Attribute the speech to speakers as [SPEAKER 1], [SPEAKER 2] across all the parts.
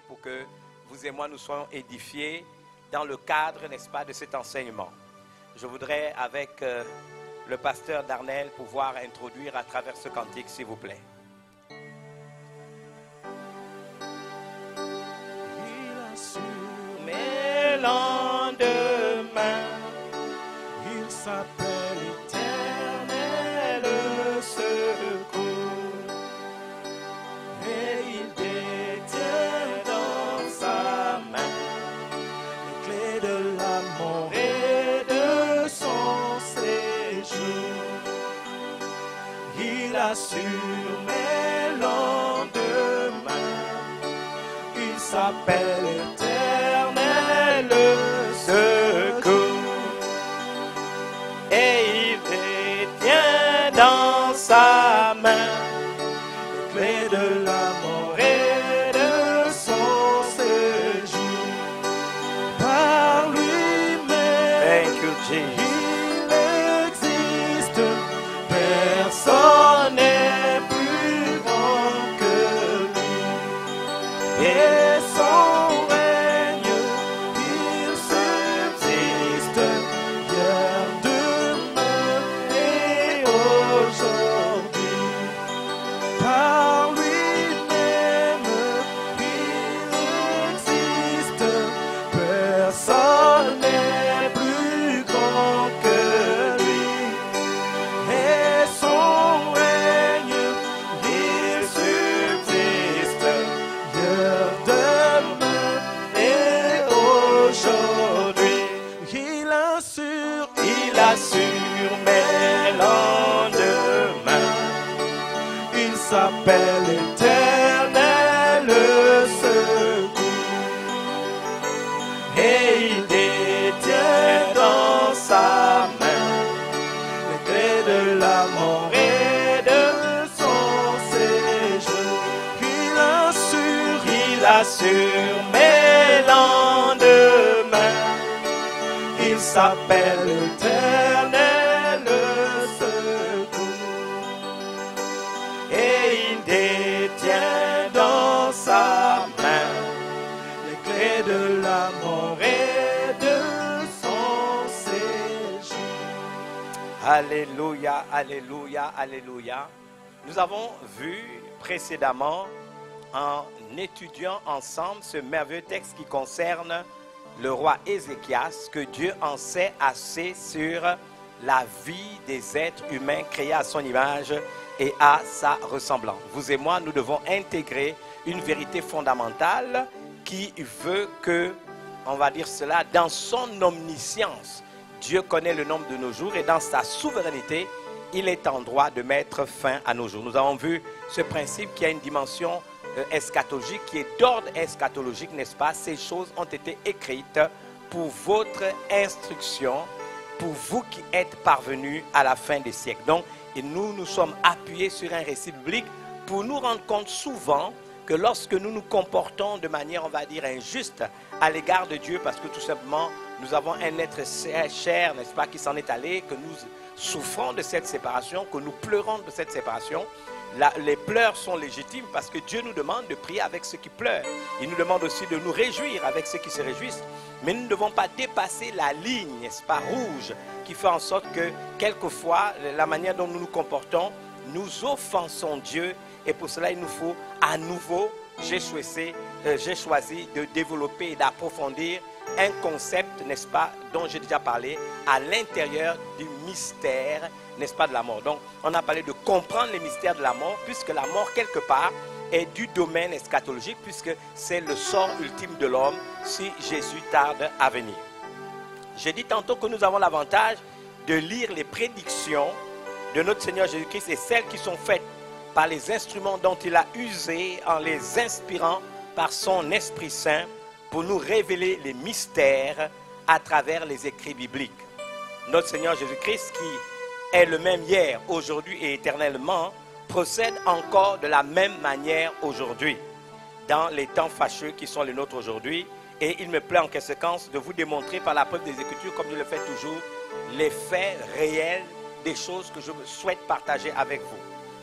[SPEAKER 1] pour que vous et moi nous soyons édifiés dans le cadre, n'est-ce pas, de cet enseignement. Je voudrais, avec le pasteur Darnel, pouvoir introduire à travers ce cantique, s'il vous plaît. Il assure mes lendemains, il s'appelle Éternel secours, et il détient dans sa main les clés de la mort et de son séjour. Il assure mes lendemains, il s'appelle Éternel secours, et il détient dans sa main les clés de la mort et de son séjour. Par lui-même, thank you, Jesus. Il existe, personne n'est plus grand que lui, et son règne, il subsiste hier, demain et aujourd'hui. Par lui-même, il existe, personne n'est plus grand que lui, et son règne, il subsiste hier, demain et aujourd'hui. Il assure mes lendemains, il s'appelle Éternel secours, et il détient dans sa main les clés de la mort et de son séjour. Il assure mes lendemains, il s'appelle Éternel secours, et il détient dans sa main les clés de la mort et de son séjour. Alléluia, alléluia, alléluia. Nous avons vu précédemment, en étudiant ensemble ce merveilleux texte qui concerne le roi Ézéchias, que Dieu en sait assez sur la vie des êtres humains créés à son image et à sa ressemblance. Vous et moi, nous devons intégrer une vérité fondamentale qui veut que, on va dire cela, dans son omniscience, Dieu connaît le nombre de nos jours, et dans sa souveraineté, il est en droit de mettre fin à nos jours. Nous avons vu ce principe qui a une dimension eschatologique, qui est d'ordre eschatologique, n'est-ce pas? Ces choses ont été écrites pour votre instruction, pour vous qui êtes parvenus à la fin des siècles. Donc, et nous sommes appuyés sur un récit biblique pour nous rendre compte souvent que lorsque nous nous comportons de manière, on va dire, injuste à l'égard de Dieu, parce que tout simplement, nous avons un être cher, n'est-ce pas, qui s'en est allé, que nous souffrons de cette séparation, que nous pleurons de cette séparation. Les pleurs sont légitimes parce que Dieu nous demande de prier avec ceux qui pleurent. Il nous demande aussi de nous réjouir avec ceux qui se réjouissent. Mais nous ne devons pas dépasser la ligne, n'est-ce pas, rouge, qui fait en sorte que quelquefois, la manière dont nous nous comportons, nous offensons Dieu. Et pour cela, il nous faut à nouveau, j'ai choisi de développer et d'approfondir un concept, n'est-ce pas, dont j'ai déjà parlé, à l'intérieur du mystère, n'est-ce pas, de la mort. Donc, on a parlé de comprendre les mystères de la mort, puisque la mort, quelque part, est du domaine eschatologique, puisque c'est le sort ultime de l'homme si Jésus tarde à venir. J'ai dit tantôt que nous avons l'avantage de lire les prédictions de notre Seigneur Jésus-Christ et celles qui sont faites par les instruments dont il a usé en les inspirant par son Esprit Saint pour nous révéler les mystères à travers les écrits bibliques. Notre Seigneur Jésus-Christ, qui est le même hier, aujourd'hui et éternellement, procède encore de la même manière aujourd'hui, dans les temps fâcheux qui sont les nôtres aujourd'hui. Et il me plaît en conséquence de vous démontrer par la preuve des Écritures, comme je le fais toujours, les faits réels des choses que je souhaite partager avec vous,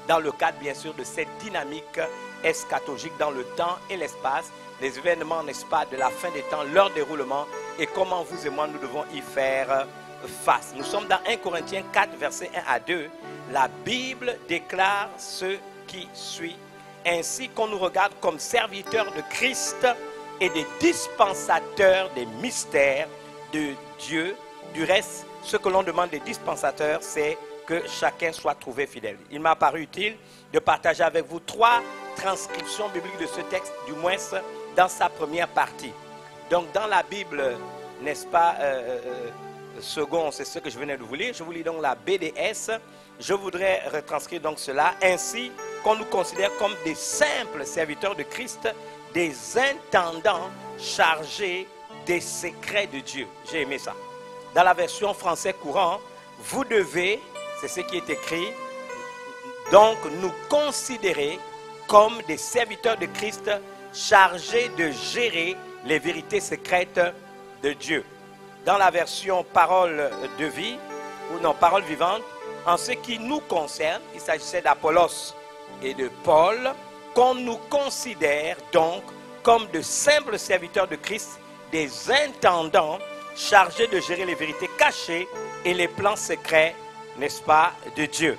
[SPEAKER 1] dans le cadre bien sûr de cette dynamique
[SPEAKER 2] eschatologiques dans le temps et l'espace, les événements, n'est-ce pas, de la fin des temps, leur déroulement et comment vous et moi nous devons y faire face. Nous sommes dans 1 Corinthiens 4, versets 1 à 2. La Bible déclare ce qui suit. Ainsi qu'on nous regarde comme serviteurs de Christ et des dispensateurs des mystères de Dieu. Du reste, ce que l'on demande des dispensateurs, c'est que chacun soit trouvé fidèle. Il m'a paru utile de partager avec vous 3 transcriptions bibliques de ce texte, du moins dans sa première partie. Donc dans la Bible, n'est-ce pas, second, c'est ce que je venais de vous lire. Je vous lis donc la BDS. Je voudrais retranscrire donc cela. Ainsi qu'on nous considère comme des simples serviteurs de Christ, des intendants chargés des secrets de Dieu. J'ai aimé ça. Dans la version français courant, vous devez, c'est ce qui est écrit, donc nous considérer comme des serviteurs de Christ chargés de gérer les vérités secrètes de Dieu. Dans la version parole de vie, ou non, parole vivante, en ce qui nous concerne, il s'agissait d'Apollos et de Paul, qu'on nous considère donc comme de simples serviteurs de Christ, des intendants chargés de gérer les vérités cachées et les plans secrets, n'est-ce pas, de Dieu.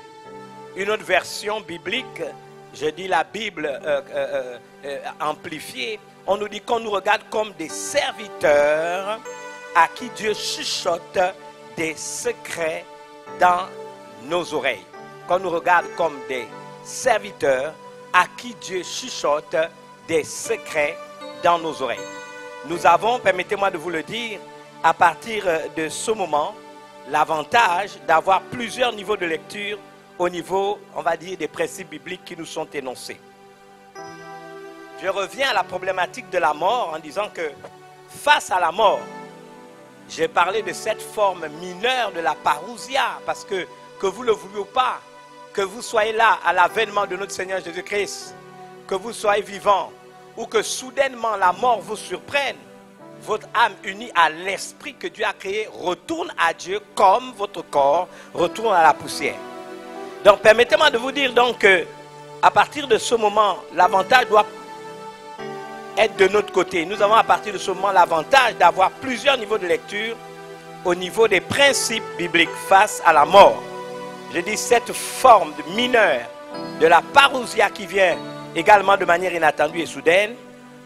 [SPEAKER 2] Une autre version biblique, je dis la Bible amplifiée, on nous dit qu'on nous regarde comme des serviteurs à qui Dieu chuchote des secrets dans nos oreilles. Qu'on nous regarde comme des serviteurs à qui Dieu chuchote des secrets dans nos oreilles. Nous avons, permettez-moi de vous le dire, à partir de ce moment, l'avantage d'avoir plusieurs niveaux de lecture au niveau, on va dire, des principes bibliques qui nous sont énoncés. Je reviens à la problématique de la mort en disant que face à la mort, j'ai parlé de cette forme mineure de la parousia, parce que vous le vouliez ou pas, que vous soyez là à l'avènement de notre Seigneur Jésus-Christ, que vous soyez vivant, ou que soudainement la mort vous surprenne, votre âme unie à l'esprit que Dieu a créé retourne à Dieu comme votre corps retourne à la poussière. Donc permettez-moi de vous dire donc que à partir de ce moment, l'avantage doit être de notre côté. Nous avons à partir de ce moment l'avantage d'avoir plusieurs niveaux de lecture au niveau des principes bibliques face à la mort. Je dis cette forme mineure de la parousia qui vient également de manière inattendue et soudaine,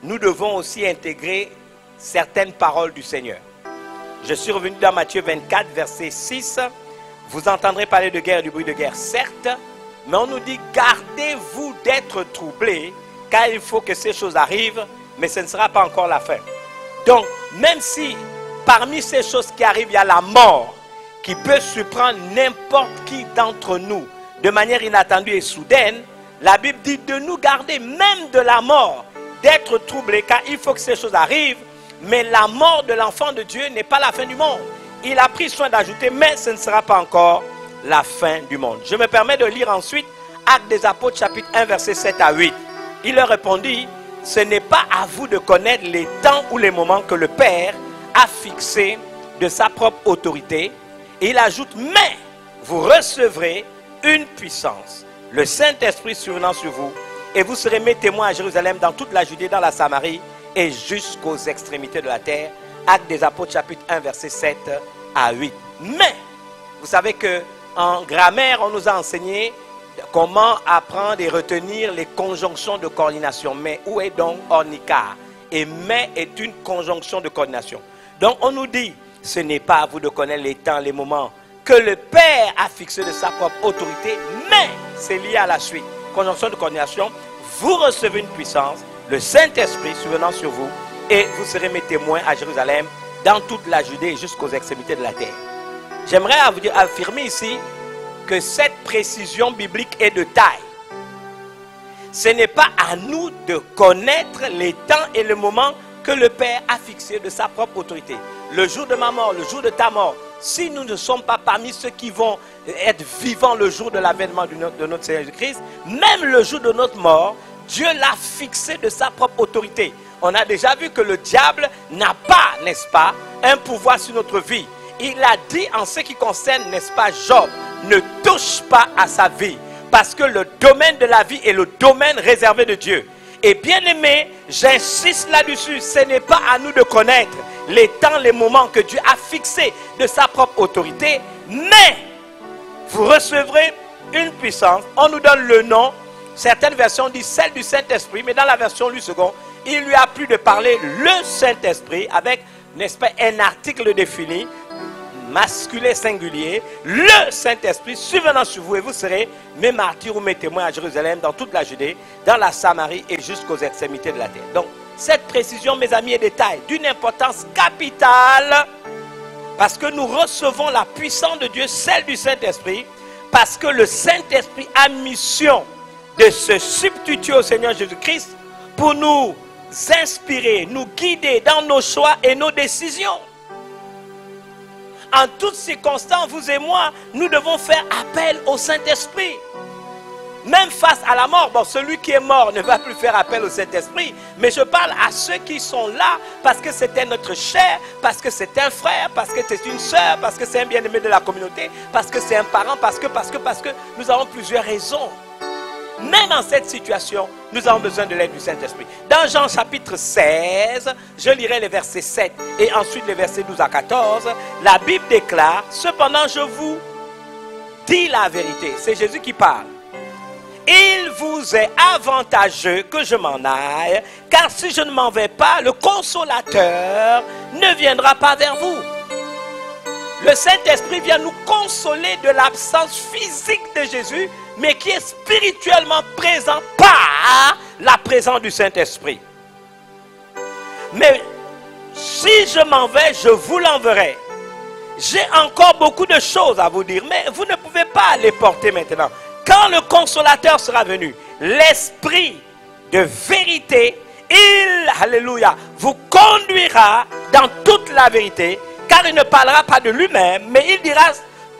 [SPEAKER 2] nous devons aussi intégrer certaines paroles du Seigneur. Je suis revenu dans Matthieu 24, verset 6. Vous entendrez parler de guerre et du bruit de guerre, certes, mais on nous dit gardez-vous d'être troublés, car il faut que ces choses arrivent, mais ce ne sera pas encore la fin. Donc, même si parmi ces choses qui arrivent, il y a la mort qui peut surprendre n'importe qui d'entre nous de manière inattendue et soudaine, la Bible dit de nous garder même de la mort, d'être troublés, car il faut que ces choses arrivent, mais la mort de l'enfant de Dieu n'est pas la fin du monde. Il a pris soin d'ajouter, mais ce ne sera pas encore la fin du monde. Je me permets de lire ensuite Actes des Apôtres, chapitre 1, versets 7 à 8. Il leur répondit, ce n'est pas à vous de connaître les temps ou les moments que le Père a fixés de sa propre autorité. Et il ajoute, mais vous recevrez une puissance, le Saint-Esprit survenant sur vous, et vous serez mes témoins à Jérusalem, dans toute la Judée, dans la Samarie, et jusqu'aux extrémités de la terre. Actes des Apôtres, chapitre 1, versets 7 à 8. Mais, vous savez qu'en grammaire, on nous a enseigné comment apprendre et retenir les conjonctions de coordination. Mais où est donc ornica? Et mais est une conjonction de coordination. Donc on nous dit, ce n'est pas à vous de connaître les temps, les moments que le Père a fixé de sa propre autorité, mais c'est lié à la suite. Conjonction de coordination, vous recevez une puissance, le Saint-Esprit survenant sur vous, et vous serez mes témoins à Jérusalem, dans toute la Judée et jusqu'aux extrémités de la terre. J'aimerais affirmer ici que cette précision biblique est de taille. Ce n'est pas à nous de connaître les temps et le moment que le Père a fixé de sa propre autorité. Le jour de ma mort, le jour de ta mort, si nous ne sommes pas parmi ceux qui vont être vivants le jour de l'avènement de notre Seigneur Jésus-Christ, même le jour de notre mort, Dieu l'a fixé de sa propre autorité. On a déjà vu que le diable n'a pas, n'est-ce pas, un pouvoir sur notre vie. Il a dit en ce qui concerne, n'est-ce pas, Job, ne touche pas à sa vie. parce que le domaine de la vie est le domaine réservé de Dieu. Et bien aimé, j'insiste là-dessus, ce n'est pas à nous de connaître les temps, les moments que Dieu a fixés de sa propre autorité, mais vous recevrez une puissance. On nous donne le nom, certaines versions disent celle du Saint-Esprit, mais dans la version Louis II, il lui a plu de parler le Saint-Esprit avec, n'est-ce pas, un article défini, masculin singulier, le Saint-Esprit survenant sur vous, et vous serez mes martyrs ou mes témoins à Jérusalem, dans toute la Judée, dans la Samarie et jusqu'aux extrémités de la terre. Donc, cette précision, mes amis, est détail d'une importance capitale, parce que nous recevons la puissance de Dieu, celle du Saint-Esprit, parce que le Saint-Esprit a mission de se substituer au Seigneur Jésus-Christ pour nous inspirer, nous guider dans nos choix et nos décisions. En toutes circonstances, vous et moi, nous devons faire appel au Saint-Esprit. Même face à la mort, bon, celui qui est mort ne va plus faire appel au Saint-Esprit, mais je parle à ceux qui sont là parce que c'était notre chair, parce que c'est un frère, parce que c'est une soeur, parce que c'est un bien-aimé de la communauté, parce que c'est un parent, parce que nous avons plusieurs raisons. Même dans cette situation, nous avons besoin de l'aide du Saint-Esprit. Dans Jean chapitre 16, je lirai les versets 7 et ensuite les versets 12 à 14. La Bible déclare, cependant je vous dis la vérité. C'est Jésus qui parle. Il vous est avantageux que je m'en aille, car si je ne m'en vais pas, le consolateur ne viendra pas vers vous. Le Saint-Esprit vient nous consoler de l'absence physique de Jésus, mais qui est spirituellement présent par la présence du Saint-Esprit. Mais si je m'en vais, je vous l'enverrai. J'ai encore beaucoup de choses à vous dire, mais vous ne pouvez pas les porter maintenant. Quand le consolateur sera venu, l'Esprit de vérité, il, alléluia, vous conduira dans toute la vérité, car il ne parlera pas de lui-même, mais il dira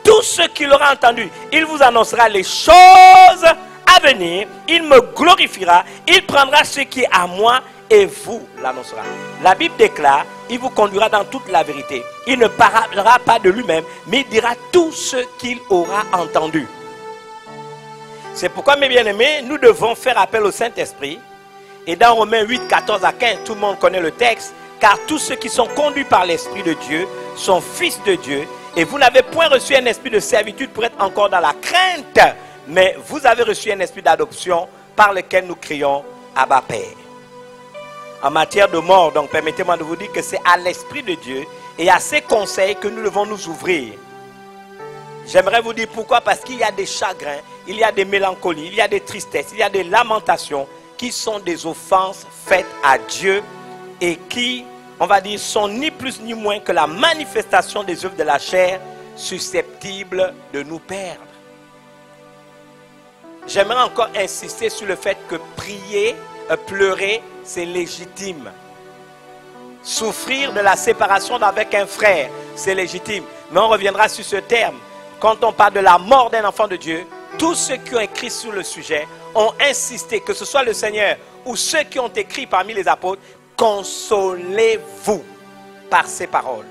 [SPEAKER 2] tout ce qu'il aura entendu. Il vous annoncera les choses à venir, il me glorifiera, il prendra ce qui est à moi et vous l'annoncera. La Bible déclare, il vous conduira dans toute la vérité. Il ne parlera pas de lui-même, mais il dira tout ce qu'il aura entendu. C'est pourquoi, mes bien-aimés, nous devons faire appel au Saint-Esprit. Et dans Romains 8, 14 à 15, tout le monde connaît le texte. Car tous ceux qui sont conduits par l'Esprit de Dieu sont fils de Dieu. Et vous n'avez point reçu un esprit de servitude pour être encore dans la crainte. Mais vous avez reçu un esprit d'adoption par lequel nous crions Abba Père. En matière de mort, donc permettez-moi de vous dire que c'est à l'Esprit de Dieu et à ses conseils que nous devons nous ouvrir. J'aimerais vous dire pourquoi. Parce qu'il y a des chagrins, il y a des mélancolies, il y a des tristesses, il y a des lamentations qui sont des offenses faites à Dieu et qui, on va dire, sont ni plus ni moins que la manifestation des œuvres de la chair susceptibles de nous perdre. J'aimerais encore insister sur le fait que prier, pleurer, c'est légitime. Souffrir de la séparation d'avec un frère, c'est légitime. Mais on reviendra sur ce terme. Quand on parle de la mort d'un enfant de Dieu, tous ceux qui ont écrit sur le sujet ont insisté, que ce soit le Seigneur ou ceux qui ont écrit parmi les apôtres, consolez-vous par ces paroles.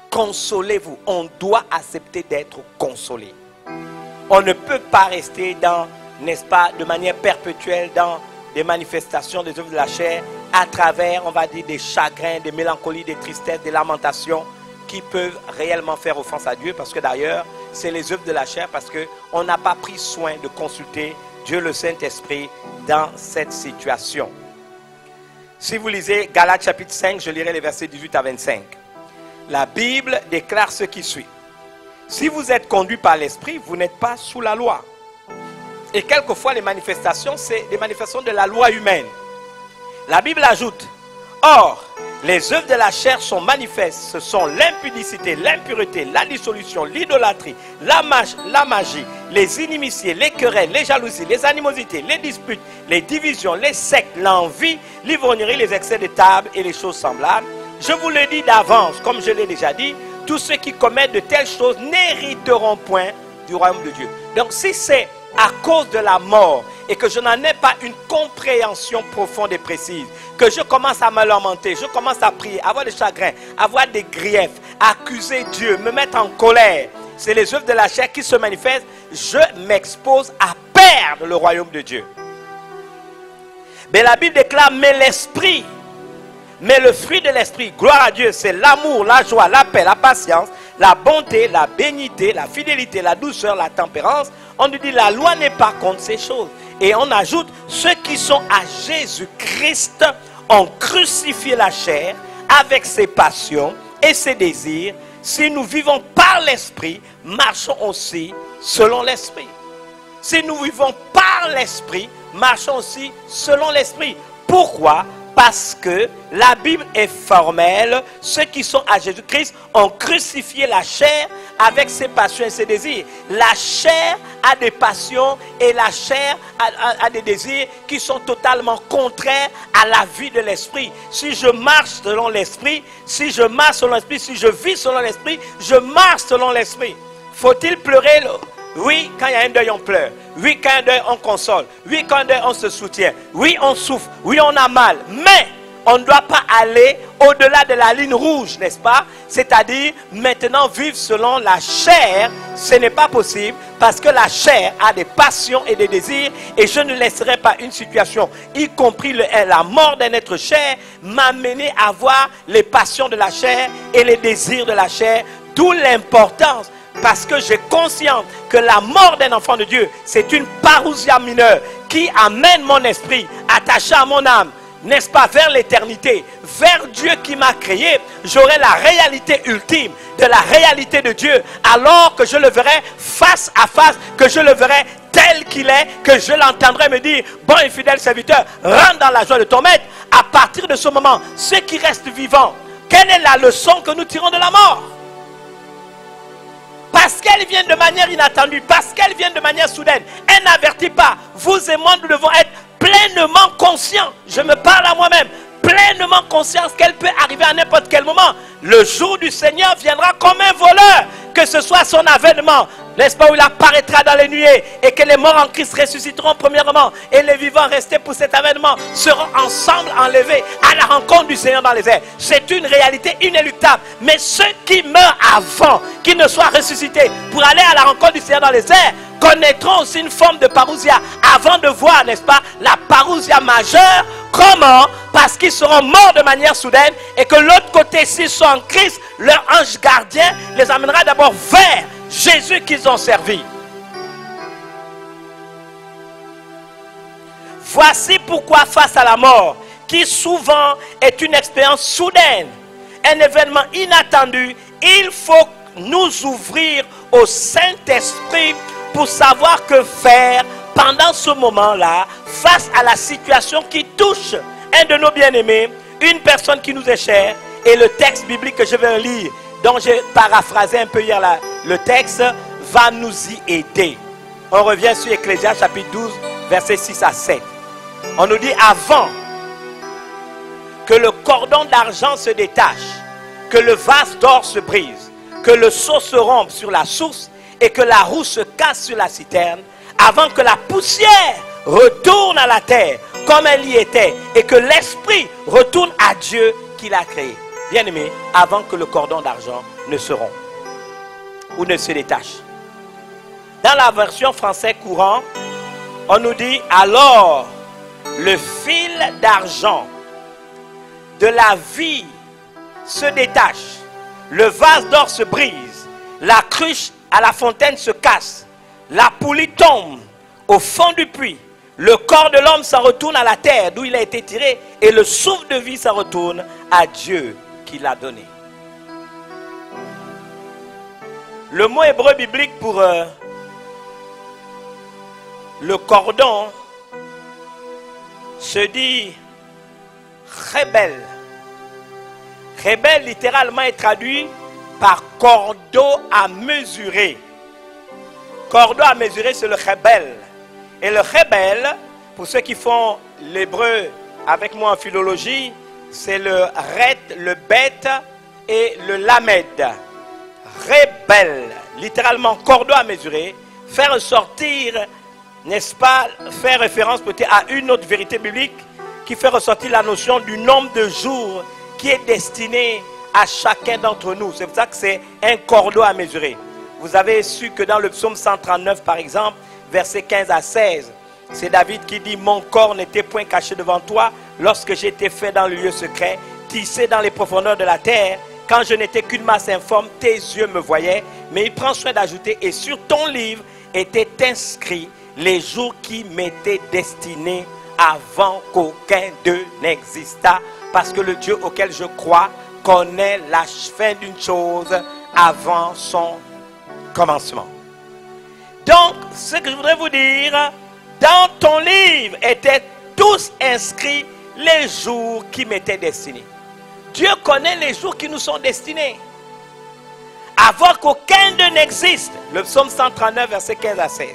[SPEAKER 2] Consolez-vous. On doit accepter d'être consolé. On ne peut pas rester dans, n'est-ce pas, de manière perpétuelle dans des manifestations des œuvres de la chair à travers, on va dire, des chagrins, des mélancolies, des tristesses, des lamentations qui peuvent réellement faire offense à Dieu, parce que d'ailleurs, c'est les œuvres de la chair, parce qu'on n'a pas pris soin de consulter Dieu le Saint-Esprit dans cette situation. Si vous lisez Galates chapitre 5, je lirai les versets 18 à 25. La Bible déclare ce qui suit. Si vous êtes conduit par l'Esprit, vous n'êtes pas sous la loi. Et quelquefois, les manifestations, c'est des manifestations de la loi humaine. La Bible ajoute, or, les œuvres de la chair sont manifestes. Ce sont l'impudicité, l'impureté, la dissolution, l'idolâtrie, la magie, les inimitiés, les querelles, les jalousies, les animosités, les disputes, les divisions, les sectes, l'envie, l'ivrognerie, les excès de table et les choses semblables. Je vous le dis d'avance, comme je l'ai déjà dit, tous ceux qui commettent de telles choses n'hériteront point du royaume de Dieu. Donc si c'est à cause de la mort et que je n'en ai pas une compréhension profonde et précise, que je commence à me lamenter, je commence à prier, avoir des chagrins, avoir des griefs, accuser Dieu, me mettre en colère, c'est les œuvres de la chair qui se manifestent, je m'expose à peine perdent le royaume de Dieu. Mais la Bible déclare, mais l'esprit, mais le fruit de l'esprit, gloire à Dieu, c'est l'amour, la joie, la paix, la patience, la bonté, la bénignité, la fidélité, la douceur, la tempérance. On nous dit, la loi n'est pas contre ces choses. Et on ajoute, ceux qui sont à Jésus-Christ ont crucifié la chair avec ses passions et ses désirs. Si nous vivons par l'esprit, marchons aussi selon l'esprit. Si nous vivons par l'esprit, marchons aussi selon l'esprit. Pourquoi? Parce que la Bible est formelle. Ceux qui sont à Jésus-Christ ont crucifié la chair avec ses passions et ses désirs. La chair a des passions et la chair a des désirs qui sont totalement contraires à la vie de l'esprit. Si je marche selon l'esprit, si je marche selon l'esprit, si je vis selon l'esprit, je marche selon l'esprit. Faut-il pleurer? Oui, quand il y a un deuil, on pleure. Oui, quand il y a un deuil, on console. Oui, quand il y a un deuil, on se soutient. Oui, on souffre. Oui, on a mal. Mais on ne doit pas aller au-delà de la ligne rouge, n'est-ce pas? C'est-à-dire, maintenant, vivre selon la chair, ce n'est pas possible parce que la chair a des passions et des désirs et je ne laisserai pas une situation, y compris la mort d'un être cher, m'amener à voir les passions de la chair et les désirs de la chair. D'où l'importance. Parce que j'ai conscience que la mort d'un enfant de Dieu, c'est une parousia mineure qui amène mon esprit attaché à mon âme, n'est-ce pas, vers l'éternité, vers Dieu qui m'a créé. J'aurai la réalité ultime de la réalité de Dieu, alors que je le verrai face à face, que je le verrai tel qu'il est, que je l'entendrai me dire, bon et fidèle serviteur, rentre dans la joie de ton maître. À partir de ce moment, ceux qui restent vivants, quelle est la leçon que nous tirons de la mort? Parce qu'elle vient de manière inattendue, parce qu'elle vient de manière soudaine, elle n'avertit pas. Vous et moi, nous devons être pleinement conscients. Je me parle à moi-même, pleinement conscients qu'elle peut arriver à n'importe quel moment. Le jour du Seigneur viendra comme un voleur, que ce soit son avènement, n'est-ce pas, où il apparaîtra dans les nuées et que les morts en Christ ressusciteront premièrement et les vivants restés pour cet avènement seront ensemble enlevés à la rencontre du Seigneur dans les airs. C'est une réalité inéluctable. Mais ceux qui meurent avant qu'ils ne soient ressuscités pour aller à la rencontre du Seigneur dans les airs connaîtront aussi une forme de parousia avant de voir, n'est-ce pas, la parousia majeure. Comment? Parce qu'ils seront morts de manière soudaine et que l'autre côté, s'ils sont en Christ, leur ange gardien les amènera d'abord vers Jésus qu'ils ont servi. Voici pourquoi face à la mort, qui souvent est une expérience soudaine, un événement inattendu, il faut nous ouvrir au Saint-Esprit pour savoir que faire pendant ce moment-là, face à la situation qui touche un de nos bien-aimés, une personne qui nous est chère, et le texte biblique que je vais lire, dont j'ai paraphrasé un peu hier le texte, va nous y aider. On revient sur Ecclésiaste chapitre 12, versets 6 à 7. On nous dit, avant que le cordon d'argent se détache, que le vase d'or se brise, que le seau se rompe sur la source et que la roue se casse sur la citerne, avant que la poussière retourne à la terre comme elle y était et que l'esprit retourne à Dieu qui l'a créé. Bien-aimé, avant que le cordon d'argent ne se rompe ou ne se détache. Dans la version française courant, on nous dit, alors le fil d'argent de la vie se détache, le vase d'or se brise, la cruche à la fontaine se casse, la poulie tombe au fond du puits, le corps de l'homme s'en retourne à la terre d'où il a été tiré et le souffle de vie s'en retourne à Dieu qui l'a donné. Le mot hébreu biblique pour le cordon se dit Rebel. Rebel littéralement est traduit par cordeau à mesurer. Cordeau à mesurer, c'est le Rebel. Et le Rebel, pour ceux qui font l'hébreu avec moi en philologie, c'est le Ret, le Bet et le Lamed. Rebel, littéralement cordeau à mesurer, faire ressortir, n'est-ce pas, faire référence peut-être à une autre vérité biblique qui fait ressortir la notion du nombre de jours qui est destiné à chacun d'entre nous. C'est pour ça que c'est un cordeau à mesurer. Vous avez su que dans le psaume 139, par exemple, versets 15 à 16. C'est David qui dit: mon corps n'était point caché devant toi lorsque j'étais fait dans le lieu secret, tissé dans les profondeurs de la terre. Quand je n'étais qu'une masse informe, tes yeux me voyaient. Mais il prend soin d'ajouter: et sur ton livre étaient inscrits les jours qui m'étaient destinés avant qu'aucun d'eux n'existât. Parce que le Dieu auquel je crois connaît la fin d'une chose avant son commencement. Donc, ce que je voudrais vous dire, dans ton livre étaient tous inscrits les jours qui m'étaient destinés. Dieu connaît les jours qui nous sont destinés, avant qu'aucun d'eux n'existe. Le psaume 139, versets 15 à 16.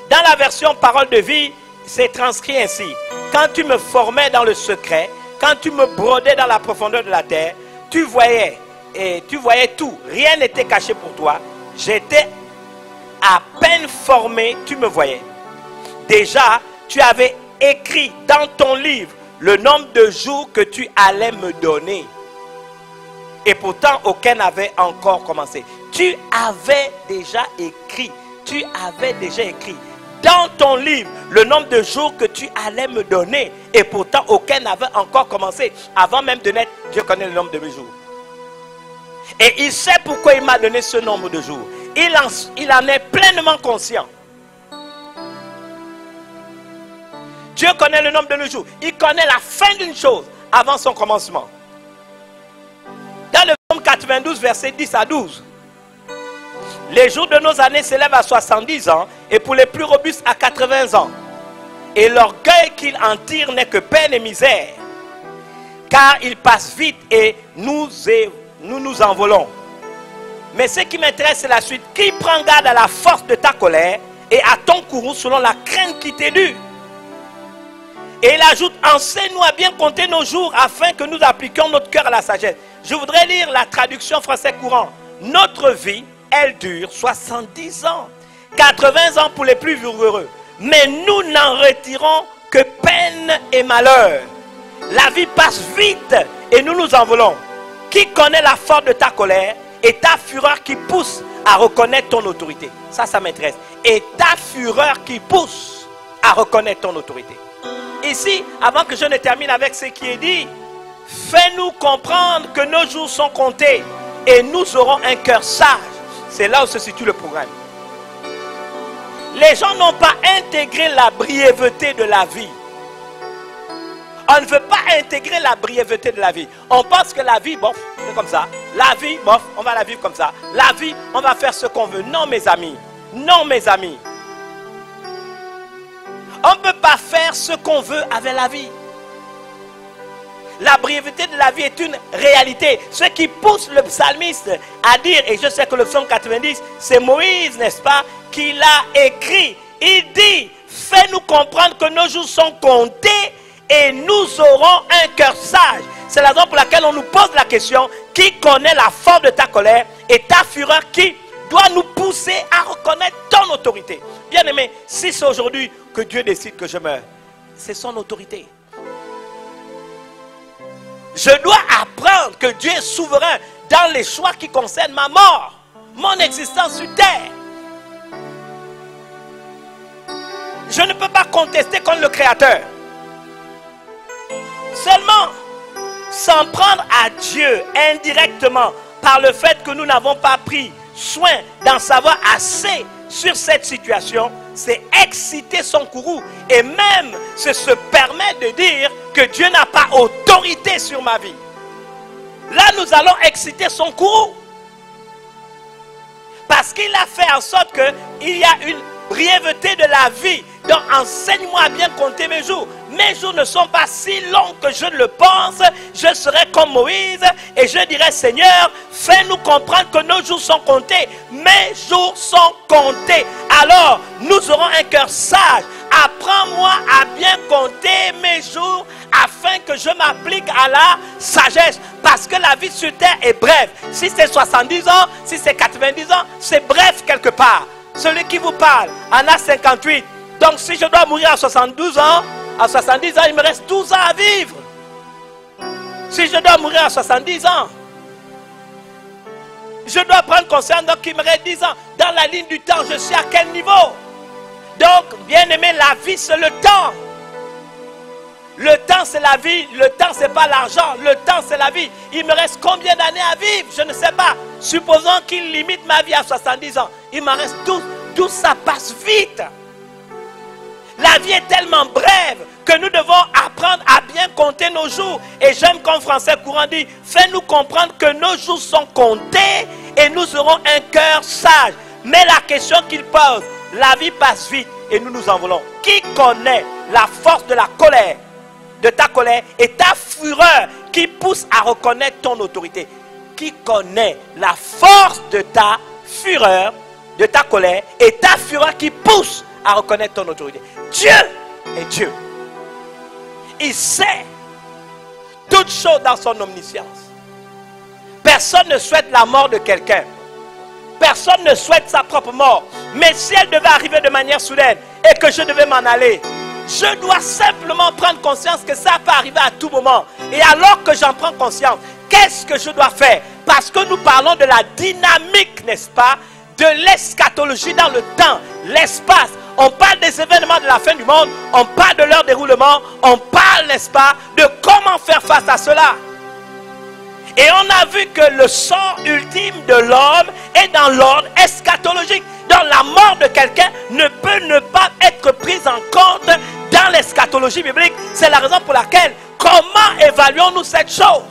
[SPEAKER 2] Dans la version Parole de vie, c'est transcrit ainsi: quand tu me formais dans le secret, quand tu me brodais dans la profondeur de la terre, tu voyais tout, rien n'était caché pour toi. J'étais à peine formé, tu me voyais. Déjà, tu avais écrit dans ton livre le nombre de jours que tu allais me donner. Et pourtant, aucun n'avait encore commencé. Tu avais déjà écrit dans ton livre le nombre de jours que tu allais me donner. Et pourtant, aucun n'avait encore commencé. Avant même de naître, Dieu connaît le nombre de mes jours. Et il sait pourquoi il m'a donné ce nombre de jours. Il en est pleinement conscient. Dieu connaît le nombre de nos jours. Il connaît la fin d'une chose avant son commencement. Dans le psaume 92, versets 10 à 12. Les jours de nos années s'élèvent à 70 ans et pour les plus robustes à 80 ans. Et l'orgueil qu'ils en tirent n'est que peine et misère. Car ils passent vite et nous nous envolons. Mais ce qui m'intéresse, c'est la suite. Qui prend garde à la force de ta colère et à ton courroux selon la crainte qui t'est due? Et il ajoute: enseigne-nous à bien compter nos jours afin que nous appliquions notre cœur à la sagesse. Je voudrais lire la traduction français courant. Notre vie, elle dure 70 ans. 80 ans pour les plus vigoureux. Mais nous n'en retirons que peine et malheur. La vie passe vite et nous nous envolons. Qui connaît la force de ta colère et ta fureur qui pousse à reconnaître ton autorité? Ça m'intéresse. Et ta fureur qui pousse à reconnaître ton autorité. Ici, avant que je ne termine avec ce qui est dit, fais-nous comprendre que nos jours sont comptés et nous aurons un cœur sage. C'est là où se situe le programme. Les gens n'ont pas intégré la brièveté de la vie. On ne veut pas intégrer la brièveté de la vie. On pense que la vie, bof, c'est comme ça. La vie, bof, on va la vivre comme ça. La vie, on va faire ce qu'on veut. Non, mes amis. Non, mes amis. On ne peut pas faire ce qu'on veut avec la vie. La brièveté de la vie est une réalité. Ce qui pousse le psalmiste à dire, et je sais que le psaume 90, c'est Moïse, n'est-ce pas, qui l'a écrit. Il dit: fais-nous comprendre que nos jours sont comptés et nous aurons un cœur sage. C'est la raison pour laquelle on nous pose la question: qui connaît la force de ta colère et ta fureur qui doit nous pousser à reconnaître ton autorité? Bien aimé, si c'est aujourd'hui que Dieu décide que je meurs, c'est son autorité. Je dois apprendre que Dieu est souverain dans les choix qui concernent ma mort, mon existence sur terre. Je ne peux pas contester contre le Créateur. Seulement, s'en prendre à Dieu indirectement par le fait que nous n'avons pas pris soin d'en savoir assez sur cette situation, c'est exciter son courroux et même se permettre de dire que Dieu n'a pas autorité sur ma vie. Là, nous allons exciter son courroux. Parce qu'il a fait en sorte qu'il y a une brièveté de la vie. Donc, enseigne-moi à bien compter mes jours. Mes jours ne sont pas si longs que je ne le pense. Je serai comme Moïse et je dirai: Seigneur, fais-nous comprendre que nos jours sont comptés. Mes jours sont comptés. Alors, nous aurons un cœur sage. Apprends-moi à bien compter mes jours afin que je m'applique à la sagesse. Parce que la vie sur terre est brève. Si c'est 70 ans, si c'est 90 ans, c'est bref quelque part. Celui qui vous parle en a 58. Donc si je dois mourir à 72 ans, à 70 ans, il me reste 12 ans à vivre. Si je dois mourir à 70 ans, je dois prendre conscience qu'il me reste 10 ans. Dans la ligne du temps, je suis à quel niveau? Donc, bien aimé, la vie c'est le temps. Le temps c'est la vie, le temps c'est pas l'argent, le temps c'est la vie. Il me reste combien d'années à vivre? Je ne sais pas. Supposons qu'il limite ma vie à 70 ans. Il m'en reste 12. Tout ça passe vite. La vie est tellement brève que nous devons apprendre à bien compter nos jours. Et j'aime qu'en français courant dit, fais-nous comprendre que nos jours sont comptés et nous aurons un cœur sage. Mais la question qu'il pose, la vie passe vite et nous nous en voulons. Qui connaît la force de la colère, de ta colère et ta fureur qui pousse à reconnaître ton autorité? Qui connaît la force de ta fureur, de ta colère et ta fureur qui pousse à reconnaître ton autorité? Dieu est Dieu. Il sait toutes choses dans son omniscience. Personne ne souhaite la mort de quelqu'un. Personne ne souhaite sa propre mort. Mais si elle devait arriver de manière soudaine et que je devais m'en aller, je dois simplement prendre conscience que ça peut arriver à tout moment. Et alors que j'en prends conscience, qu'est-ce que je dois faire? Parce que nous parlons de la dynamique, n'est-ce pas, de l'eschatologie dans le temps, l'espace. On parle des événements de la fin du monde, on parle de leur déroulement, on parle, n'est-ce pas, de comment faire face à cela. Et on a vu que le sort ultime de l'homme est dans l'ordre eschatologique. Donc la mort de quelqu'un ne peut ne pas être prise en compte dans l'eschatologie biblique. C'est la raison pour laquelle, comment évaluons-nous cette chose?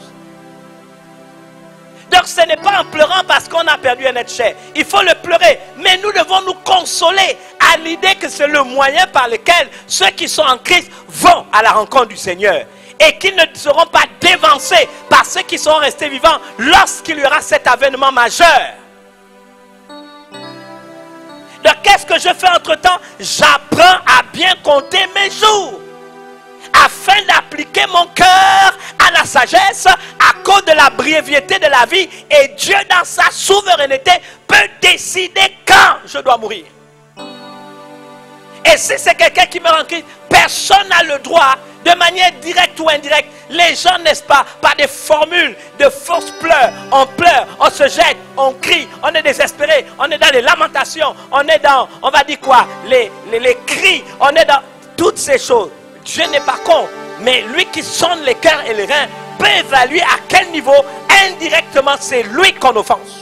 [SPEAKER 2] Donc ce n'est pas en pleurant parce qu'on a perdu un être cher. Il faut le pleurer. Mais nous devons nous consoler à l'idée que c'est le moyen par lequel ceux qui sont en Christ vont à la rencontre du Seigneur. Et qu'ils ne seront pas dévancés par ceux qui sont restés vivants lorsqu'il y aura cet avènement majeur. Donc qu'est-ce que je fais entre-temps? J'apprends à bien compter mes jours, afin d'appliquer mon cœur à la sagesse à cause de la brièveté de la vie. Et Dieu, dans sa souveraineté, peut décider quand je dois mourir. Et si c'est quelqu'un qui meurt en Christ, personne n'a le droit, de manière directe ou indirecte. Les gens, n'est-ce pas, par des formules de fausses pleurs, on se jette, on crie, on est désespéré, on est dans les lamentations, on est dans, on va dire quoi, les cris, on est dans toutes ces choses. Dieu n'est pas con, mais lui qui sonde les cœurs et les reins peut évaluer à quel niveau indirectement c'est lui qu'on offense.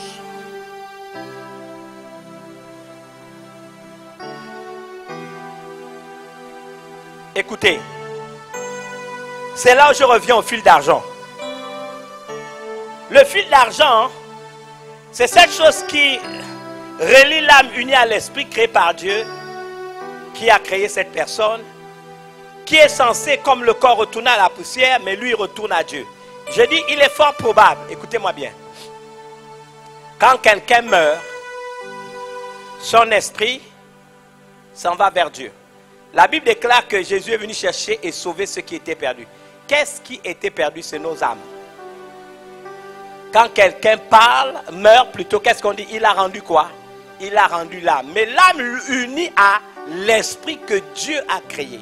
[SPEAKER 2] Écoutez, c'est là où je reviens au fil d'argent. Le fil d'argent, c'est cette chose qui relie l'âme unie à l'esprit créé par Dieu, qui a créé cette personne, qui est censé, comme le corps, retourner à la poussière, mais lui retourne à Dieu. Je dis, il est fort probable, écoutez-moi bien, quand quelqu'un meurt, son esprit s'en va vers Dieu. La Bible déclare que Jésus est venu chercher et sauver ceux qui étaient perdus. Qu'est-ce qui était perdu? C'est nos âmes. Quand quelqu'un parle, meurt plutôt, qu'est-ce qu'on dit? Il a rendu quoi? Il a rendu l'âme. Mais l'âme unie à l'esprit que Dieu a créé,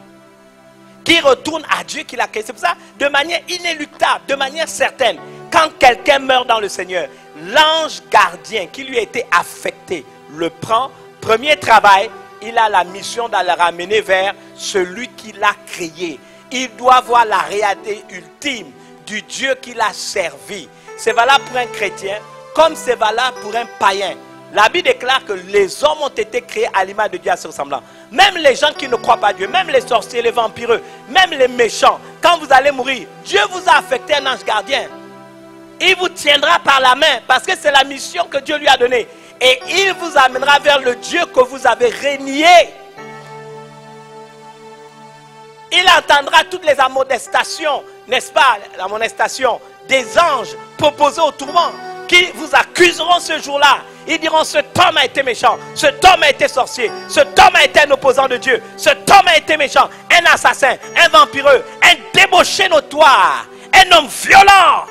[SPEAKER 2] qui retourne à Dieu qui l'a créé. C'est pour ça, de manière inéluctable, de manière certaine, quand quelqu'un meurt dans le Seigneur, l'ange gardien qui lui a été affecté le prend. Premier travail, il a la mission d'aller ramener vers celui qui l'a créé. Il doit voir la réalité ultime du Dieu qu'il a servi. C'est valable pour un chrétien comme c'est valable pour un païen. La Bible déclare que les hommes ont été créés à l'image de Dieu à ce ressemblant. Même les gens qui ne croient pas Dieu, même les sorciers, les vampireux, même les méchants, quand vous allez mourir, Dieu vous a affecté un ange gardien. Il vous tiendra par la main parce que c'est la mission que Dieu lui a donnée. Et il vous amènera vers le Dieu que vous avez renié. Il entendra toutes les amonestations, n'est-ce pas, l'amonestation des anges proposés au tourment, qui vous accuseront ce jour-là. Ils diront, cet homme a été méchant, cet homme a été sorcier, cet homme a été un opposant de Dieu, cet homme a été méchant, un assassin, un vampireux, un débauché notoire, un homme violent.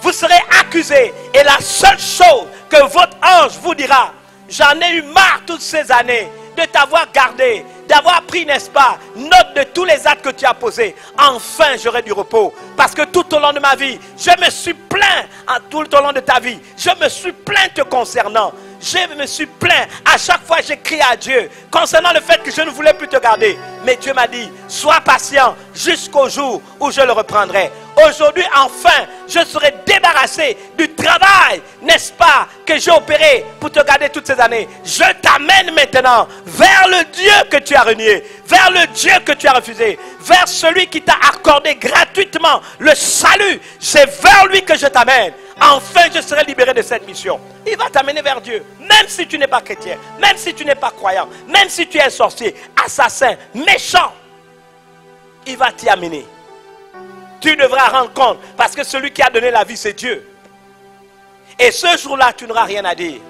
[SPEAKER 2] Vous serez accusé et la seule chose que votre ange vous dira, j'en ai eu marre toutes ces années de t'avoir gardé, d'avoir pris, n'est-ce pas, note de tous les actes que tu as posés. Enfin, j'aurai du repos. Parce que tout au long de ma vie, je me suis plaint, tout au long de ta vie, je me suis plaint te concernant. Je me suis plaint. À chaque fois, j'ai crié à Dieu concernant le fait que je ne voulais plus te garder. Mais Dieu m'a dit, sois patient jusqu'au jour où je le reprendrai. Aujourd'hui, enfin, je serai débarrassé du travail, n'est-ce pas, que j'ai opéré pour te garder toutes ces années. Je t'amène maintenant vers le Dieu que tu as renié, vers le Dieu que tu as refusé, vers celui qui t'a accordé gratuitement le salut. C'est vers lui que je t'amène. Enfin, je serai libéré de cette mission. Il va t'amener vers Dieu, même si tu n'es pas chrétien, même si tu n'es pas croyant, même si tu es sorcier, assassin, méchant. Il va t'y amener. Tu devras rendre compte, parce que celui qui a donné la vie, c'est Dieu. Et ce jour-là, tu n'auras rien à dire.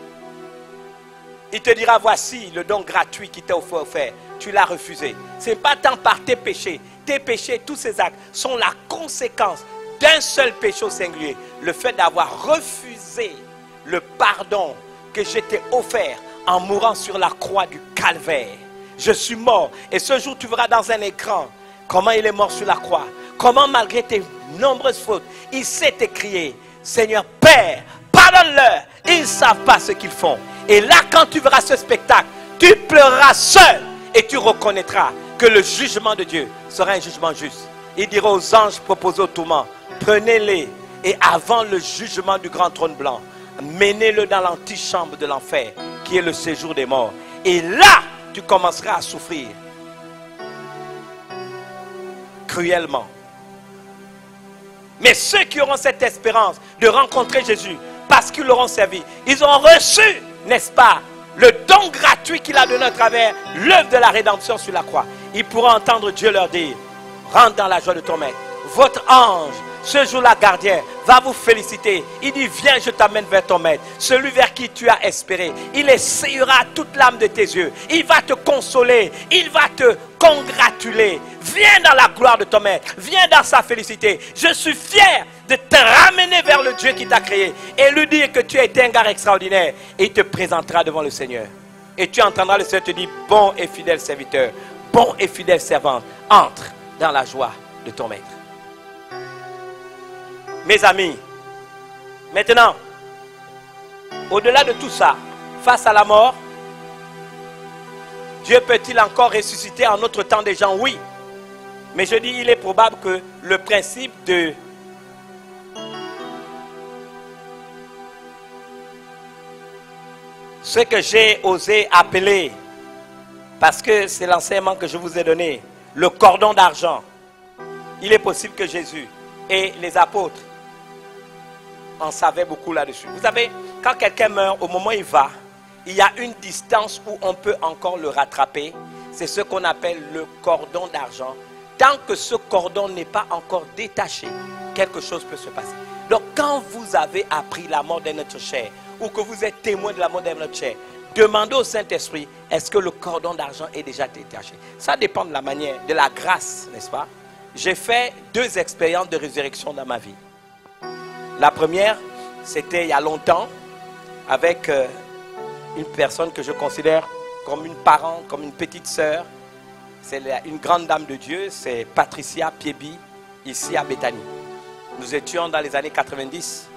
[SPEAKER 2] Il te dira, voici le don gratuit qui t'est offert. Tu l'as refusé. Ce n'est pas tant par tes péchés. Tes péchés, tous ces actes, sont la conséquence d'un seul péché au singulier. Le fait d'avoir refusé le pardon que je t'ai offert en mourant sur la croix du calvaire. Je suis mort. Et ce jour, tu verras dans un écran comment il est mort sur la croix. Comment malgré tes nombreuses fautes, il s'est écrié, Seigneur Père, pardonne-leur, ils ne savent pas ce qu'ils font. Et là, quand tu verras ce spectacle, tu pleureras seul et tu reconnaîtras que le jugement de Dieu sera un jugement juste. Il dira aux anges proposés au tourment, prenez-les et avant le jugement du grand trône blanc, menez-le dans l'antichambre de l'enfer qui est le séjour des morts. Et là, tu commenceras à souffrir cruellement. Mais ceux qui auront cette espérance de rencontrer Jésus, parce qu'ils l'auront servi, ils auront reçu, n'est-ce pas, le don gratuit qu'il a donné à travers l'œuvre de la rédemption sur la croix. Ils pourront entendre Dieu leur dire, rentre dans la joie de ton maître. Votre ange, ce jour-là gardien, va vous féliciter. Il dit, viens, je t'amène vers ton maître, celui vers qui tu as espéré. Il essayera toute l'âme de tes yeux. Il va te consoler, il va te congratuler. Viens dans la gloire de ton maître, viens dans sa félicité. Je suis fier de te ramener vers le Dieu qui t'a créé et lui dire que tu as été un gars extraordinaire. Et il te présentera devant le Seigneur. Et tu entendras le Seigneur te dire, bon et fidèle serviteur, bon et fidèle servante, entre dans la joie de ton maître. Mes amis, maintenant, au-delà de tout ça, face à la mort, Dieu peut-il encore ressusciter en notre temps des gens? Oui. Mais je dis, il est probable que le principe de ce que j'ai osé appeler, parce que c'est l'enseignement que je vous ai donné, le cordon d'argent, il est possible que Jésus et les apôtres en savaient beaucoup là-dessus. Vous savez, quand quelqu'un meurt, au moment où il va, il y a une distance où on peut encore le rattraper. C'est ce qu'on appelle le cordon d'argent. Tant que ce cordon n'est pas encore détaché, quelque chose peut se passer. Donc quand vous avez appris la mort d'un être cher, ou que vous êtes témoin de la mort d'un être cher, demandez au Saint-Esprit, est-ce que le cordon d'argent est déjà détaché? Ça dépend de la manière, de la grâce, n'est-ce pas? J'ai fait 2 expériences de résurrection dans ma vie. La première, c'était il y a longtemps, avec une personne que je considère comme une parente, comme une petite sœur. C'est une grande dame de Dieu, c'est Patricia Piebi, ici à Bethany. Nous étions dans les années 90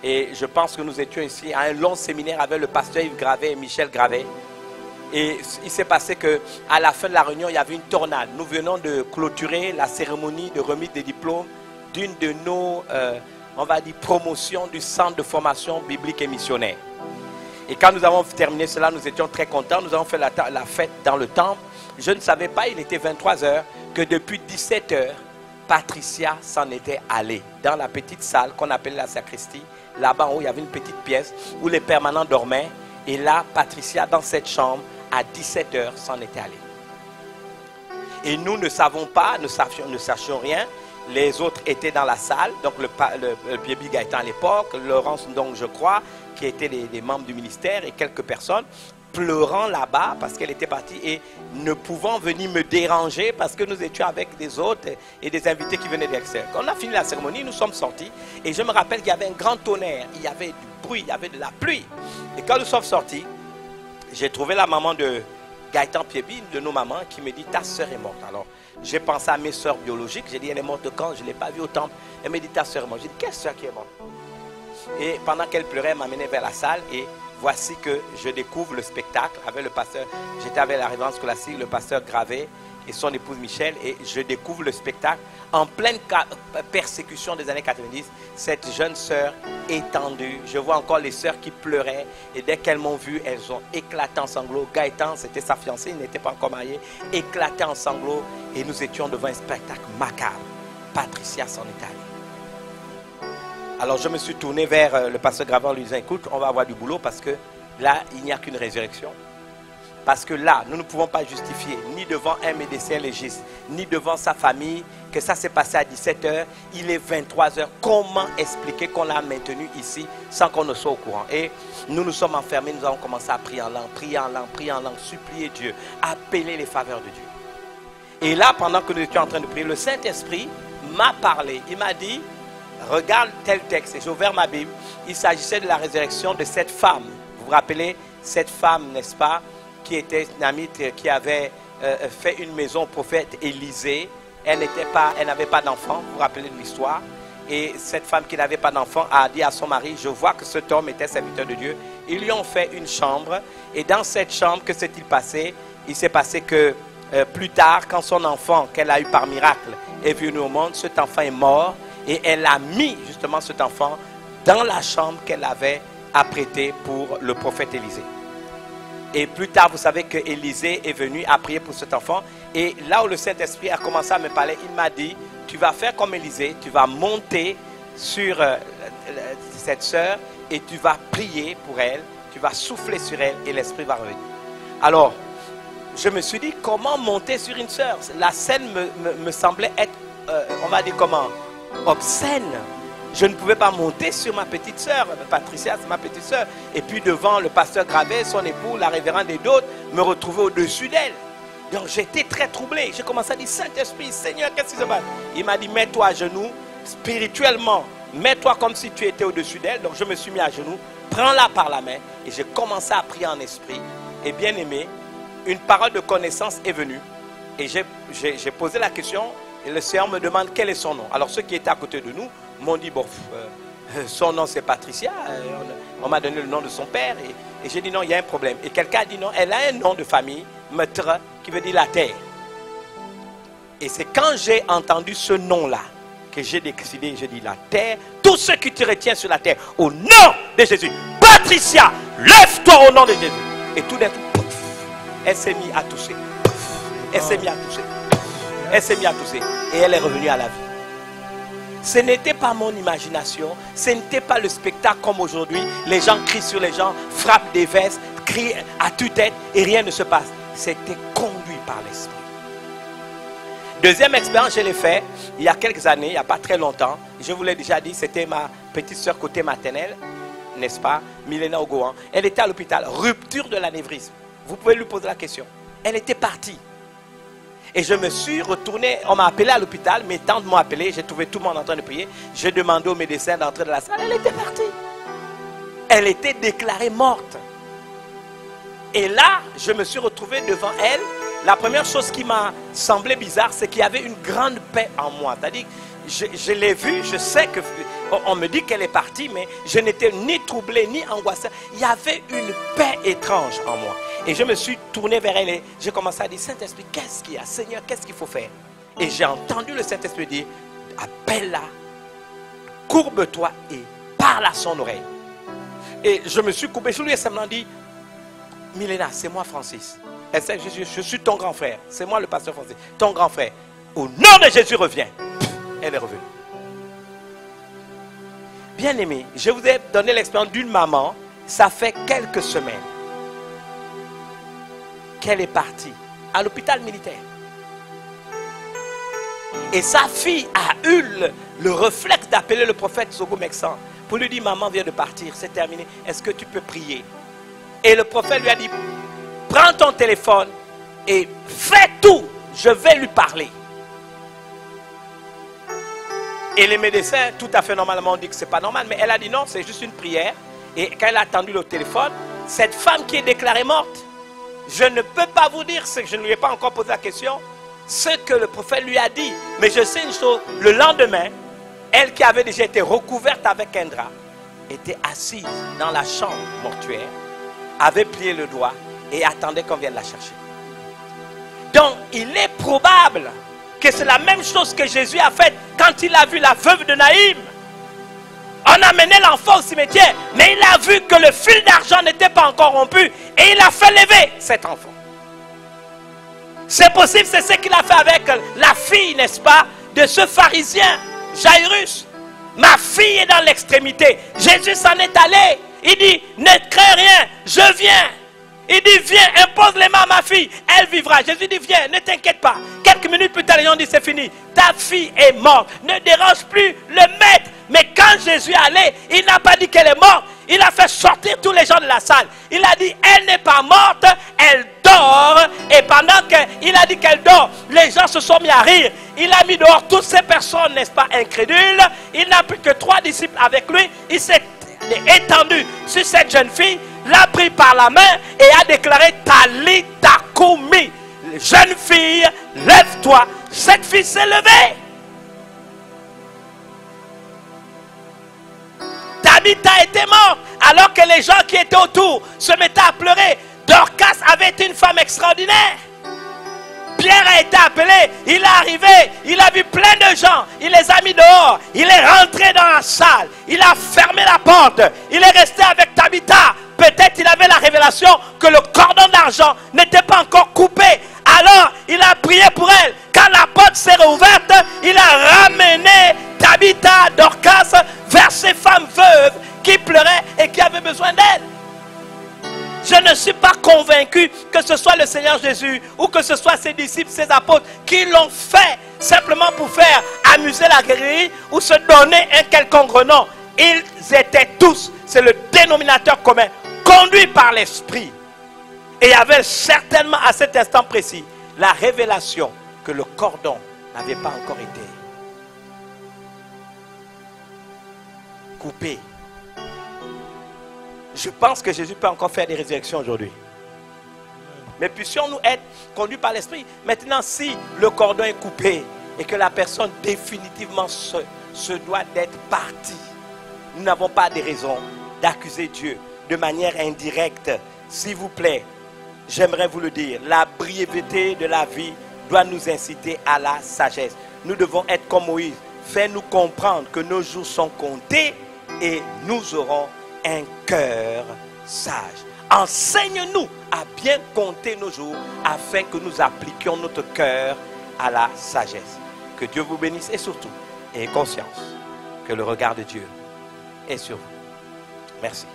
[SPEAKER 2] et je pense que nous étions ici à un long séminaire avec le pasteur Yves Gravet et Michel Gravet. Et il s'est passé qu'à la fin de la réunion, il y avait une tornade. Nous venons de clôturer la cérémonie de remise des diplômes d'une de nos, on va dire, promotions du centre de formation biblique et missionnaire. Et quand nous avons terminé cela, nous étions très contents. Nous avons fait la fête dans le temple. Je ne savais pas, il était 23 h, que depuis 17 h, Patricia s'en était allée dans la petite salle qu'on appelait la sacristie. Là-bas en haut, il y avait une petite pièce où les permanents dormaient. Et là, Patricia, dans cette chambre, à 17 h, s'en était allée. Et nous ne savons pas, ne sachions rien. Les autres étaient dans la salle, donc le Piebi Gaëtan à l'époque, Laurence, donc je crois, qui étaient les membres du ministère et quelques personnes, pleurant là-bas parce qu'elle était partie et ne pouvant venir me déranger parce que nous étions avec des autres et des invités qui venaient d'extérieur. Quand on a fini la cérémonie, nous sommes sortis et je me rappelle qu'il y avait un grand tonnerre, il y avait du bruit, il y avait de la pluie. Et quand nous sommes sortis, j'ai trouvé la maman de Gaëtan Piebi, une de nos mamans, qui me dit, ta soeur est morte. Alors, j'ai pensé à mes soeurs biologiques, j'ai dit, elle est morte quand? Je ne l'ai pas vue au temple. Elle me dit, ta soeur est morte. J'ai dit, quelle soeur qui est morte? Et pendant qu'elle pleurait, elle m'amenait vers la salle et voici que je découvre le spectacle avec le pasteur. J'étais avec la révérence classique, le pasteur Gravé et son épouse Michel, et je découvre le spectacle en pleine persécution des années 90. Cette jeune sœur étendue, je vois encore les sœurs qui pleuraient, et dès qu'elles m'ont vu, elles ont éclaté en sanglots. Gaëtan, c'était sa fiancée, il n'était pas encore marié, éclaté en sanglots, et nous étions devant un spectacle macabre. Patricia s'en est allée. Alors je me suis tourné vers le pasteur Gravé en lui disant, écoute, on va avoir du boulot parce que là, il n'y a qu'une résurrection. Parce que là, nous ne pouvons pas justifier, ni devant un médecin légiste, ni devant sa famille, que ça s'est passé à 17h, il est 23h. Comment expliquer qu'on l'a maintenu ici sans qu'on ne soit au courant? Et nous nous sommes enfermés, nous avons commencé à prier en langue, prier en langue, prier en langue, supplier Dieu, appeler les faveurs de Dieu. Et là, pendant que nous étions en train de prier, le Saint-Esprit m'a parlé. Il m'a dit, regarde tel texte. Et j'ai ouvert ma Bible. Il s'agissait de la résurrection de cette femme. Vous vous rappelez, cette femme, n'est-ce pas, qui était une amie qui avait fait une maison au prophète Élisée. Elle n'avait pas d'enfant, vous vous rappelez de l'histoire. Et cette femme qui n'avait pas d'enfant a dit à son mari, je vois que cet homme était serviteur de Dieu. Ils lui ont fait une chambre. Et dans cette chambre, que s'est-il passé? Il s'est passé que plus tard, quand son enfant, qu'elle a eu par miracle, est venu au monde, cet enfant est mort. Et elle a mis justement cet enfant dans la chambre qu'elle avait apprêtée pour le prophète Élisée. Et plus tard, vous savez que Élisée est venu à prier pour cet enfant. Et là où le Saint-Esprit a commencé à me parler, il m'a dit, tu vas faire comme Élisée, tu vas monter sur cette sœur et tu vas prier pour elle, tu vas souffler sur elle et l'Esprit va revenir. Alors, je me suis dit, comment monter sur une sœur? La scène me semblait être, on va dire comment, obscène. Je ne pouvais pas monter sur ma petite sœur. Patricia, c'est ma petite sœur. Et puis devant le pasteur Gravé, son époux, la révérende et d'autres, me retrouver au-dessus d'elle. Donc j'étais très troublé. J'ai commencé à dire, Saint-Esprit, Seigneur, qu'est-ce qui se passe? Il m'a dit, mets-toi à genoux, spirituellement. Mets-toi comme si tu étais au-dessus d'elle. Donc je me suis mis à genoux, prends-la par la main. Et j'ai commencé à prier en esprit. Et bien aimé, une parole de connaissance est venue. Et j'ai posé la question. Et le Seigneur me demande quel est son nom. Alors ceux qui étaient à côté de nous m'ont dit, bon, son nom c'est Patricia, on m'a donné le nom de son père, et j'ai dit non, il y a un problème. Et quelqu'un a dit non, elle a un nom de famille, Metre, qui veut dire la terre. Et c'est quand j'ai entendu ce nom-là, que j'ai décidé, j'ai dit la terre, tous ceux qui te retiennent sur la terre, au nom de Jésus, Patricia, lève-toi au nom de Jésus. Et tout d'un coup, pouf, elle s'est mise à tousser. Elle s'est mise à tousser. Elle s'est mise à tousser. Et elle est revenue à la vie. Ce n'était pas mon imagination, ce n'était pas le spectacle comme aujourd'hui. Les gens crient sur les gens, frappent des vestes, crient à tue-tête et rien ne se passe. C'était conduit par l'Esprit. Deuxième expérience, je l'ai fait il y a quelques années, il n'y a pas très longtemps. Je vous l'ai déjà dit, c'était ma petite soeur côté maternelle, n'est-ce pas, Milena Ogoan. Elle était à l'hôpital, rupture de l'anévrisme. Vous pouvez lui poser la question. Elle était partie. Et je me suis retourné, on m'a appelé à l'hôpital, mes tantes m'ont appelé, j'ai trouvé tout le monde en train de prier. J'ai demandé au médecin d'entrer dans la salle, elle était partie. Elle était déclarée morte. Et là, je me suis retrouvé devant elle. La première chose qui m'a semblé bizarre, c'est qu'il y avait une grande paix en moi. C'est-à-dire, je l'ai vue, je sais qu'on me dit qu'elle est partie, mais je n'étais ni troublé, ni angoissé. Il y avait une paix étrange en moi. Et je me suis tourné vers elle et j'ai commencé à dire, Saint-Esprit, qu'est-ce qu'il y a? Seigneur, qu'est-ce qu'il faut faire? Et j'ai entendu le Saint-Esprit dire, appelle-la, courbe-toi et parle à son oreille. Et je me suis coupé sur lui et ça m'a dit, Milena, c'est moi Francis. Elle sait, je suis ton grand frère. C'est moi le pasteur Francis, ton grand frère. Au nom de Jésus, reviens. Elle est revenue. Bien aimé, je vous ai donné l'expérience d'une maman. Ça fait quelques semaines qu'elle est partie à l'hôpital militaire. Et sa fille a eu le réflexe d'appeler le prophète Zogo Meksan pour lui dire, maman vient de partir, c'est terminé, est-ce que tu peux prier? Et le prophète lui a dit, prends ton téléphone et fais tout, je vais lui parler. Et les médecins, tout à fait normalement, ont dit que ce n'est pas normal, mais elle a dit non, c'est juste une prière. Et quand elle a attendu le téléphone, cette femme qui est déclarée morte, je ne peux pas vous dire, ce que je ne lui ai pas encore posé la question, ce que le prophète lui a dit. Mais je sais une chose, le lendemain, elle qui avait déjà été recouverte avec un drap, était assise dans la chambre mortuaire avait plié le doigt et attendait qu'on vienne la chercher. Donc, il est probable que c'est la même chose que Jésus a faite quand il a vu la veuve de Naïm. On a mené l'enfant au cimetière, mais il a vu que le fil d'argent n'était pas encore rompu et il a fait lever cet enfant. C'est possible, c'est ce qu'il a fait avec la fille, n'est-ce pas, de ce pharisien, Jairus. Ma fille est dans l'extrémité. Jésus s'en est allé. Il dit, ne crains rien, je viens. Il dit, viens, impose les mains à ma fille, elle vivra. Jésus dit, viens, ne t'inquiète pas. Quelques minutes plus tard, les gens disent, c'est fini. Ta fille est morte. Ne dérange plus le maître. Mais quand Jésus est allé, il n'a pas dit qu'elle est morte. Il a fait sortir tous les gens de la salle. Il a dit, elle n'est pas morte, elle dort. Et pendant qu'il a dit qu'elle dort, les gens se sont mis à rire. Il a mis dehors toutes ces personnes, n'est-ce pas, incrédules. Il n'a plus que 3 disciples avec lui. Il s'est étendu sur cette jeune fille, l'a pris par la main et a déclaré Talita Koumi. Jeune fille, lève-toi. Cette fille s'est levée. Tabitha était morte alors que les gens qui étaient autour se mettaient à pleurer. Dorcas avait été une femme extraordinaire. Pierre a été appelé, il est arrivé, il a vu plein de gens, il les a mis dehors, il est rentré dans la salle, il a fermé la porte, il est resté avec Tabitha. Peut-être il avait la révélation que le cordon d'argent n'était pas encore coupé. Alors il a prié pour elle. Quand la porte s'est rouverte, il a ramené Tabitha, Dorcas vers ces femmes veuves qui pleuraient et qui avaient besoin d'aide. Je ne suis pas convaincu que ce soit le Seigneur Jésus ou que ce soit ses disciples, ses apôtres qui l'ont fait simplement pour faire amuser la guérillerie ou se donner un quelconque renom. Ils étaient tous, c'est le dénominateur commun, conduits par l'Esprit. Et il y avait certainement à cet instant précis la révélation que le cordon n'avait pas encore été coupé. Je pense que Jésus peut encore faire des résurrections aujourd'hui. Mais puissions-nous être conduits par l'Esprit. Maintenant, si le cordon est coupé et que la personne définitivement se doit d'être partie, nous n'avons pas de raison d'accuser Dieu de manière indirecte. S'il vous plaît, j'aimerais vous le dire, la brièveté de la vie doit nous inciter à la sagesse. Nous devons être comme Moïse. Fais-nous comprendre que nos jours sont comptés et nous aurons un cœur sage. Enseigne-nous à bien compter nos jours afin que nous appliquions notre cœur à la sagesse. Que Dieu vous bénisse et surtout, ayez conscience que le regard de Dieu est sur vous. Merci.